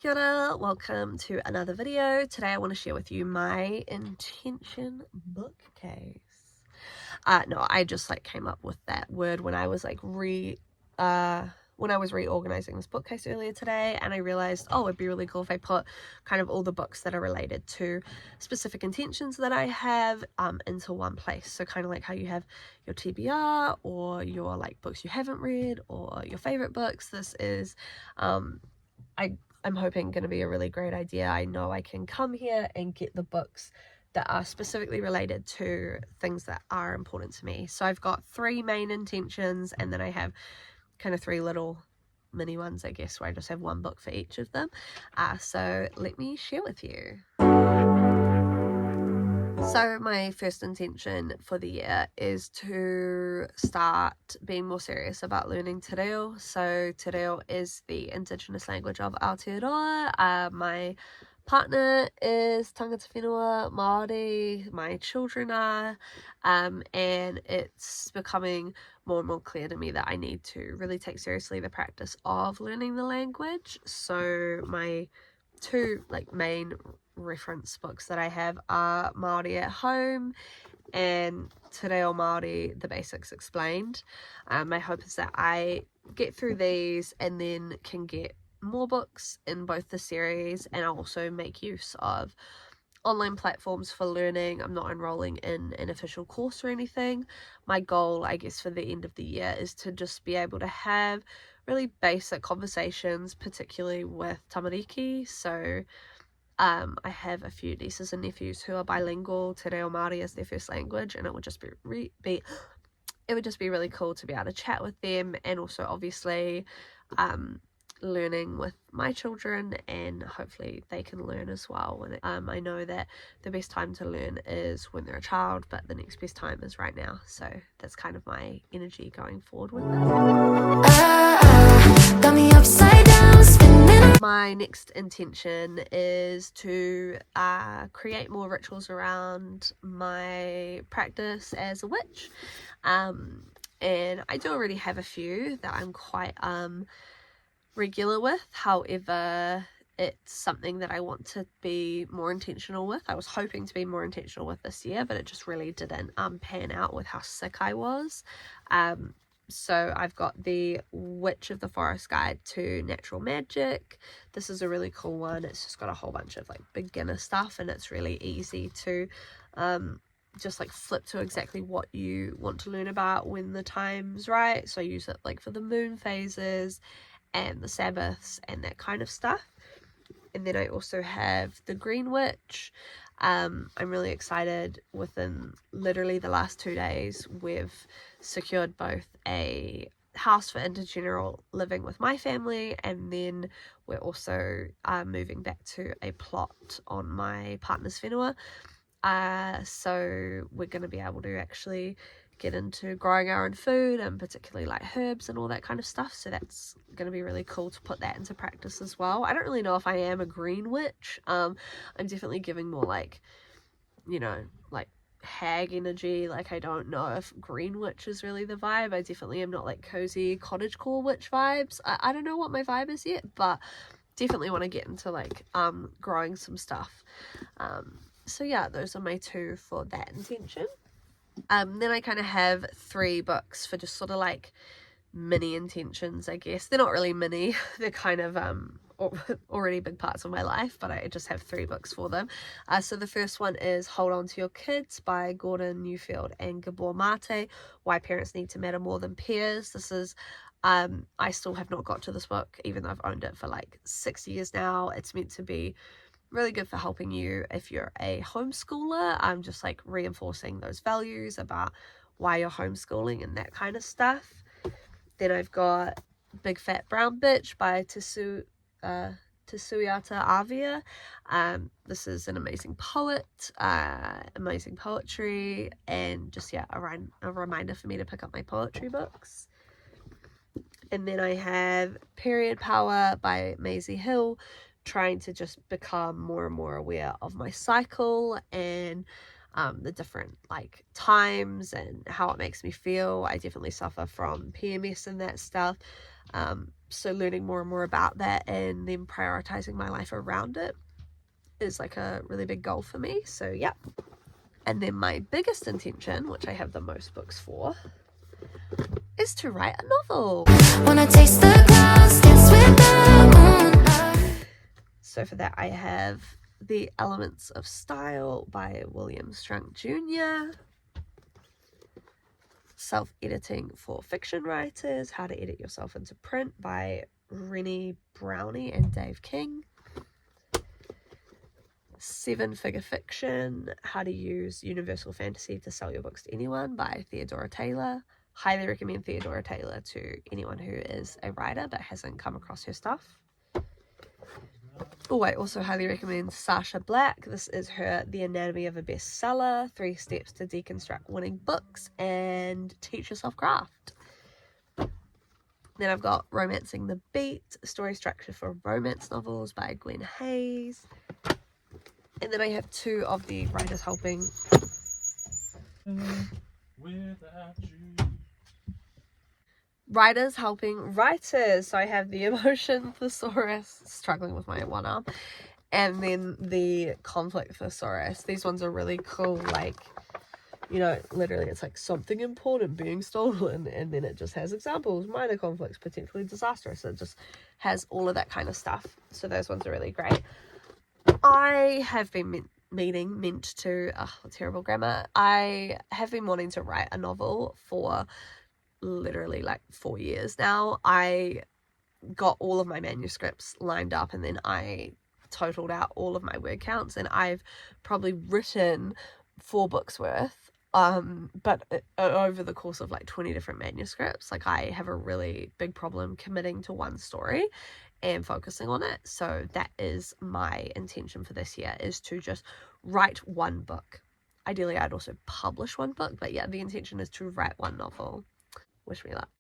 Kia ora, welcome to another video. Today I want to share with you my intention bookcase. No, I just came up with that word when I was reorganizing this bookcase earlier today, and I realized, oh, it'd be really cool if I put kind of all the books that are related to specific intentions that I have into one place. So kind of like how you have your TBR or your books you haven't read or your favorite books. This is I'm hoping going to be a really great idea. I know I can come here and get the books that are specifically related to things that are important to me. So I've got 3 main intentions, and then I have kind of 3 little mini ones, I guess, where I just have one book for each of them. So let me share with you. So my first intention for the year is to start being more serious about learning te reo. So te reo is the indigenous language of Aotearoa. My partner is tangata whenua Māori, my children are, and it's becoming more and more clear to me that I need to really take seriously the practice of learning the language. So my 2 main reference books that I have are Māori at Home and Te Reo Māori, The Basics Explained. My hope is that I get through these and then can get more books in both the series, and I'll also make use of online platforms for learning. I'm not enrolling in an official course or anything. My goal, I guess, for the end of the year is to just be able to have really basic conversations, particularly with tamariki. So I have a few nieces and nephews who are bilingual. Te Reo Māori is their first language, and it would just be really cool to be able to chat with them, and also obviously learning with my children, and hopefully they can learn as well. And I know that the best time to learn is when they're a child, but the next best time is right now. So that's kind of my energy going forward with it. Got me upside down, spinning. My next intention is to create more rituals around my practice as a witch, and I do already have a few that I'm quite regular with. However, it's something that I want to be more intentional with. I was hoping to be more intentional with this year, but it just really didn't pan out with how sick I was. So I've got the Witch of the Forest Guide to Natural Magic. This is a really cool one. It's just got a whole bunch of beginner stuff, and it's really easy to just flip to exactly what you want to learn about when the time's right. So I use it for the moon phases and the Sabbaths and that kind of stuff. And then I also have the Green Witch. I'm really excited. Within literally the last 2 days, we've secured both a house for intergeneral living with my family, and then we're also moving back to a plot on my partner's whenua. So we're going to be able to actually get into growing our own food, and particularly herbs and all that kind of stuff. So that's going to be really cool to put that into practice as well. I don't really know if I am a green witch. I'm definitely giving more hag energy. I don't know if green witch is really the vibe. I definitely am not cozy cottagecore witch vibes. I don't know what my vibe is yet, but definitely want to get into growing some stuff. So yeah, those are my 2 for that intention. Then I kind of have 3 books for just sort of mini intentions, I guess. They're not really mini, they're kind of already big parts of my life, but I just have 3 books for them. So the first one is Hold On To Your Kids by Gordon Newfield and Gabor Mate, Why Parents Need to Matter More Than Peers. This is I still have not got to this book, even though I've owned it for 6 years now. It's meant to be really good for helping you if you're a homeschooler. I'm just reinforcing those values about why you're homeschooling and that kind of stuff. Then I've got Big Fat Brown Bitch by Tsuyoata Avia. This is an amazing poet, amazing poetry, and just a reminder for me to pick up my poetry books. And then I have Period Power by Maisie Hill, trying to just become more and more aware of my cycle and the different times and how it makes me feel. I definitely suffer from PMS and that stuff, So learning more and more about that and then prioritizing my life around it is like a really big goal for me. So yeah. And then my biggest intention, which I have the most books for, is to write a novel. Wanna taste the clouds, dance with the moon. So for that I have The Elements of Style by William Strunk Jr., Self-Editing for Fiction Writers, How to Edit Yourself into Print by Rennie Brownie and Dave King, Seven Figure Fiction, How to Use Universal Fantasy to Sell Your Books to Anyone by Theodora Taylor. Highly recommend Theodora Taylor to anyone who is a writer but hasn't come across her stuff. Oh, I also highly recommend Sasha Black. This is her The Anatomy of a Bestseller, 3 Steps to Deconstruct Winning Books and Teach Yourself Craft. Then I've got Romancing the Beat, Story Structure for Romance Novels by Gwen Hayes. And then I have 2 of the Writers Helping. Writers Helping Writers. So I have the Emotion Thesaurus, struggling with my one arm, and then the Conflict Thesaurus. These ones are really cool, like, you know, literally it's like something important being stolen, and then it just has examples, minor conflicts, potentially disastrous. It just has all of that kind of stuff. So those ones are really great. I have been terrible grammar. I have been wanting to write a novel for literally like 4 years now. I got all of my manuscripts lined up and then I totaled out all of my word counts, and I've probably written 4 books worth, but over the course of like 20 different manuscripts. Like, I have a really big problem committing to one story and focusing on it. So that is my intention for this year, is to just write one book. Ideally I'd also publish one book, but yeah, the intention is to write one novel. Wish me luck.